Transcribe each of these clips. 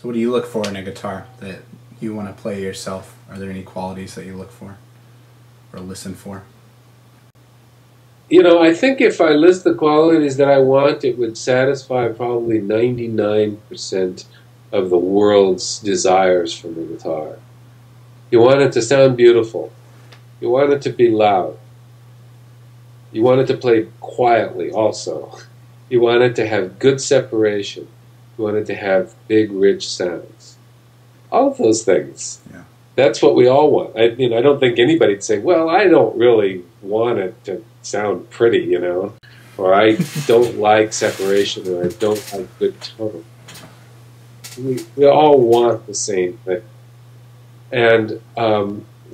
So what do you look for in a guitar that you want to play yourself? Are there any qualities that you look for or listen for? You know, I think if I list the qualities that I want, it would satisfy probably 99% of the world's desires from the guitar. You want it to sound beautiful. You want it to be loud. You want it to play quietly also. You want it to have good separation. You want it to have big, rich sounds. All of those things. Yeah. That's what we all want. I don't think anybody'd say, well, I don't really want it to sound pretty, you know, or I don't like separation, or I don't like good tone. We all want the same thing. And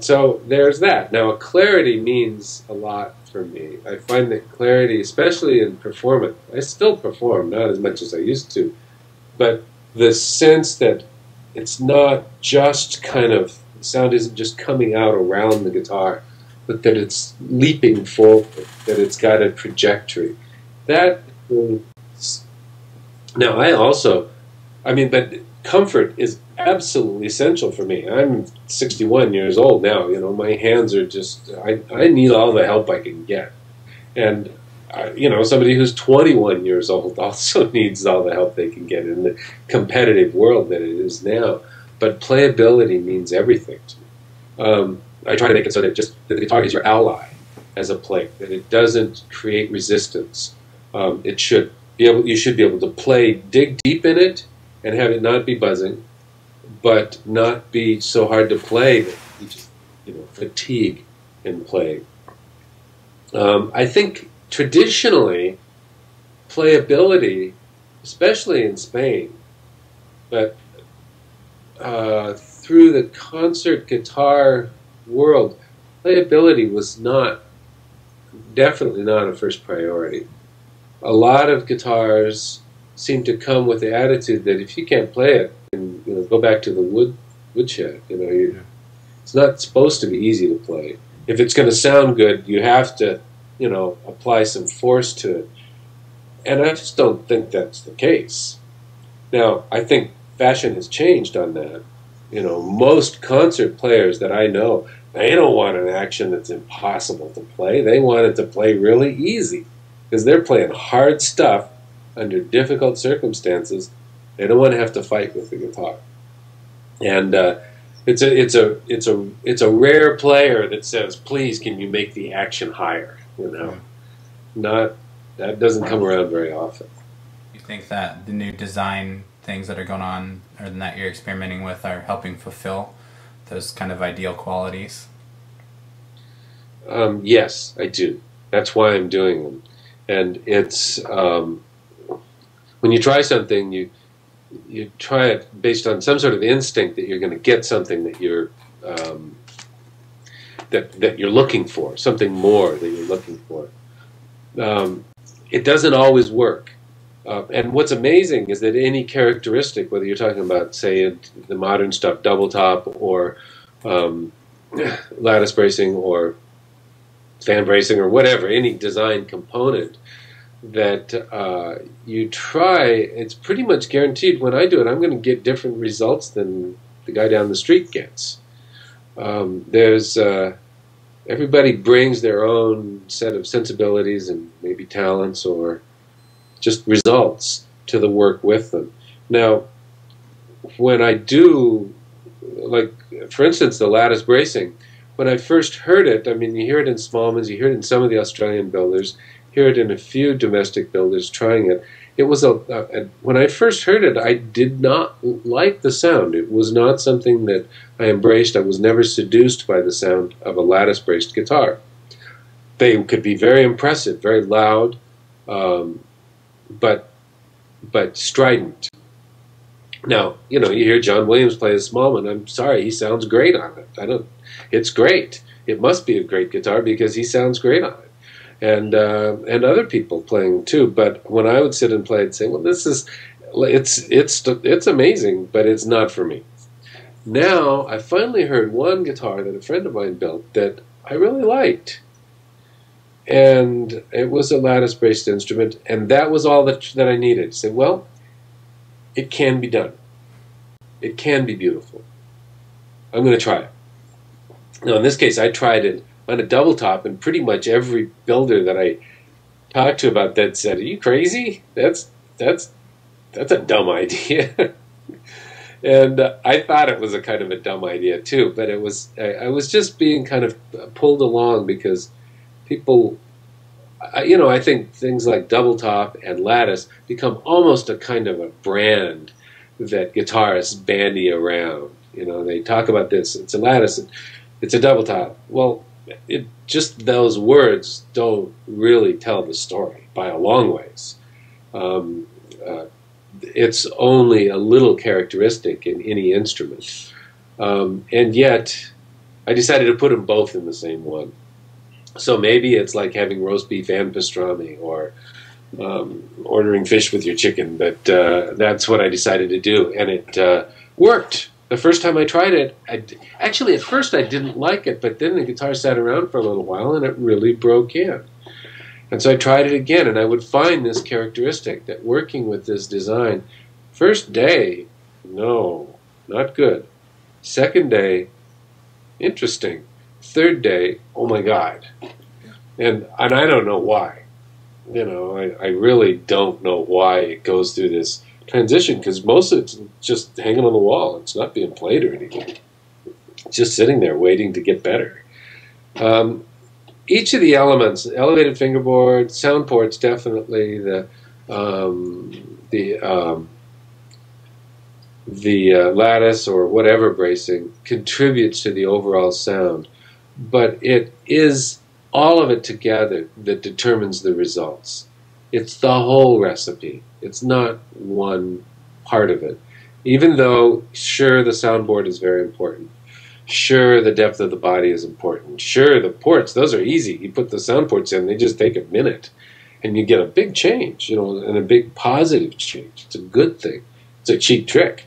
so there's that. Now, clarity means a lot for me. I find that clarity, especially in performance, I still perform, not as much as I used to, but the sense that it's not just kind of, the sound isn't just coming out around the guitar, but that it's leaping forward, that it's got a trajectory. That is, now but comfort is absolutely essential for me. I'm 61 years old now, you know, my hands are just, I need all the help I can get. And, you know, somebody who's 21 years old also needs all the help they can get in the competitive world that it is now. But playability means everything to me. I try to make it so that that the guitar is your ally as a player, that it doesn't create resistance. You should be able to play, dig deep in it, and have it not be buzzing, but not be so hard to play that you just, you know, fatigue in playing. I think traditionally, playability, especially in Spain, but through the concert guitar world, playability was definitely not a first priority. A lot of guitars seem to come with the attitude that if you can't play it, and, you know, go back to the woodshed. You know, it's not supposed to be easy to play. If it's going to sound good, you have to, you know, apply some force to it. And I just don't think that's the case. Now, I think fashion has changed on that. You know, most concert players that I know, they don't want an action that's impossible to play. They want it to play really easy because they're playing hard stuff under difficult circumstances. They don't want to have to fight with the guitar. And it's a rare player that says, "Please, can you make the action higher?" You know, that doesn't come around very often. You think that the new design things that are going on, or that you're experimenting with, are helping fulfill those kind of ideal qualities? Yes, I do. That's why I'm doing them. And it's when you try something, you try it based on some sort of instinct that you're going to get something that you're that you're looking for, something more that you're looking for. It doesn't always work. And what's amazing is that any characteristic, whether you're talking about, say, the modern stuff, double top, or lattice bracing, or fan bracing, or whatever, any design component that you try, it's pretty much guaranteed when I do it, I'm going to get different results than the guy down the street gets. Everybody brings their own set of sensibilities and maybe talents or just results to the work with them. Now, when I do, like, for instance, the lattice bracing, when I first heard it, I mean, you hear it in Smallman's, you hear it in some of the Australian builders, hear it in a few domestic builders trying it. It was when I first heard it, I did not like the sound. It was not something that I embraced. I was never seduced by the sound of a lattice-braced guitar. They could be very impressive, very loud, but strident. Now, you know, you hear John Williams play a Smallman. I'm sorry, he sounds great on it. It's great. It must be a great guitar because he sounds great on it. And other people playing too. But when I would sit and play, I'd say, well, it's amazing, but it's not for me. Now, I finally heard one guitar that a friend of mine built that I really liked. And it was a lattice-braced instrument, and that was all that I needed. I said, well, it can be done. It can be beautiful. I'm going to try it. Now, in this case, I tried it on a double top, and pretty much every builder that I talked to about that said, "Are you crazy? That's a dumb idea." And I thought it was a kind of a dumb idea too, but it was. I was just being kind of pulled along because people, I think things like double top and lattice become almost a kind of a brand that guitarists bandy around. They talk about this. It's a lattice. It's a double top. Well, just those words don't really tell the story by a long ways. It's only a little characteristic in any instrument. And yet, I decided to put them both in the same one. So maybe it's like having roast beef and pastrami, or ordering fish with your chicken, but that's what I decided to do, and it worked. The first time I tried it, actually at first I didn't like it, but then the guitar sat around for a little while and it really broke in. And so I tried it again, and I would find this characteristic that working with this design, first day, no, not good. Second day, interesting. Third day, oh my God. And I don't know why. I really don't know why it goes through this transition, because most of it's just hanging on the wall. It's not being played or anything. It's just sitting there waiting to get better. Each of the elements, elevated fingerboard, sound ports, definitely the lattice or whatever bracing contributes to the overall sound, but it is all of it together that determines the results. It's the whole recipe. It's not one part of it. Even though, sure, the soundboard is very important. Sure, the depth of the body is important. Sure, the ports, those are easy. You put the sound ports in, they just take a minute. And you get a big change, and a big positive change. It's a good thing. It's a cheap trick.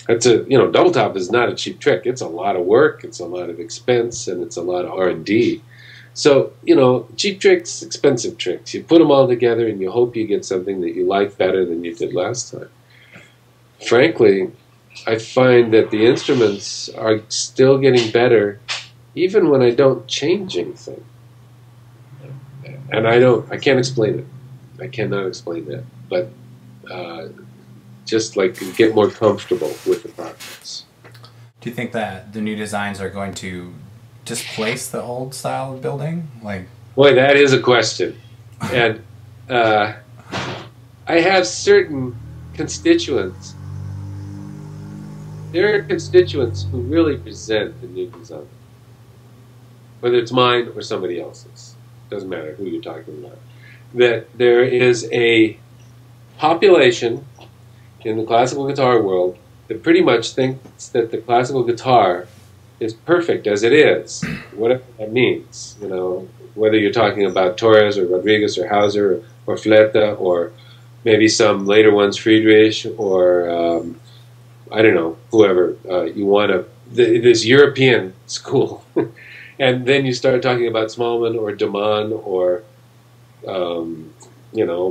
Double top is not a cheap trick. It's a lot of work, it's a lot of expense, and it's a lot of R&D. So, cheap tricks, expensive tricks. You put them all together and you hope you get something that you like better than you did last time. Frankly, I find that the instruments are still getting better even when I don't change anything. And I can't explain it. I cannot explain that. But just get more comfortable with the process. Do you think that the new designs are going to displace the old style of building? Boy, that is a question. And I have certain constituents. There are constituents who really resent the new design, whether it's mine or somebody else's. Doesn't matter who you're talking about. That there is a population in the classical guitar world that pretty much thinks that the classical guitar is perfect as it is, whatever that means. Whether you're talking about Torres or Rodriguez or Hauser or Fleta or maybe some later ones, Friedrich or I don't know, whoever you want to, this European school. And then you start talking about Smallman or Damon or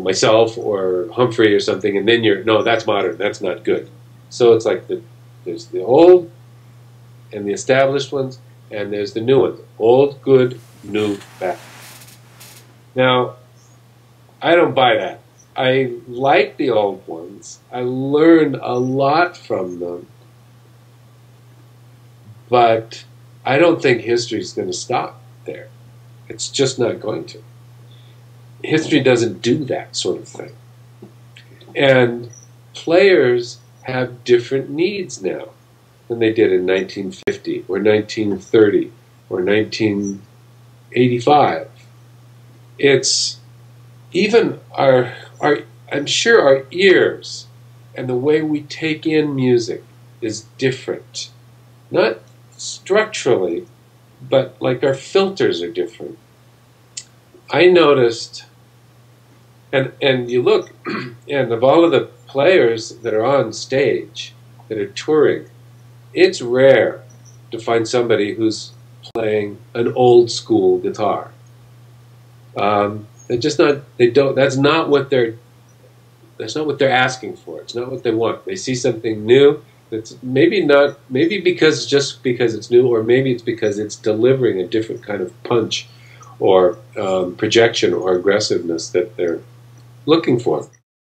myself or Humphrey or something, and then no, that's modern, that's not good. So it's like there's the old and the established ones, and there's the new ones. Old, good, new, bad. Now, I don't buy that. I like the old ones. I learned a lot from them. But I don't think history is going to stop there. It's just not going to. History doesn't do that sort of thing. And players have different needs now than they did in 1950 or 1930 or 1985. It's even I'm sure our ears and the way we take in music is different. Not structurally, but our filters are different. I noticed, and you look, and of all of the players that are on stage, that are touring, it's rare to find somebody who's playing an old school guitar. They're just not. They don't. That's not what they're asking for. It's not what they want. They see something new, It's maybe not, maybe just because it's new, or maybe it's because it's delivering a different kind of punch or projection or aggressiveness that they're looking for.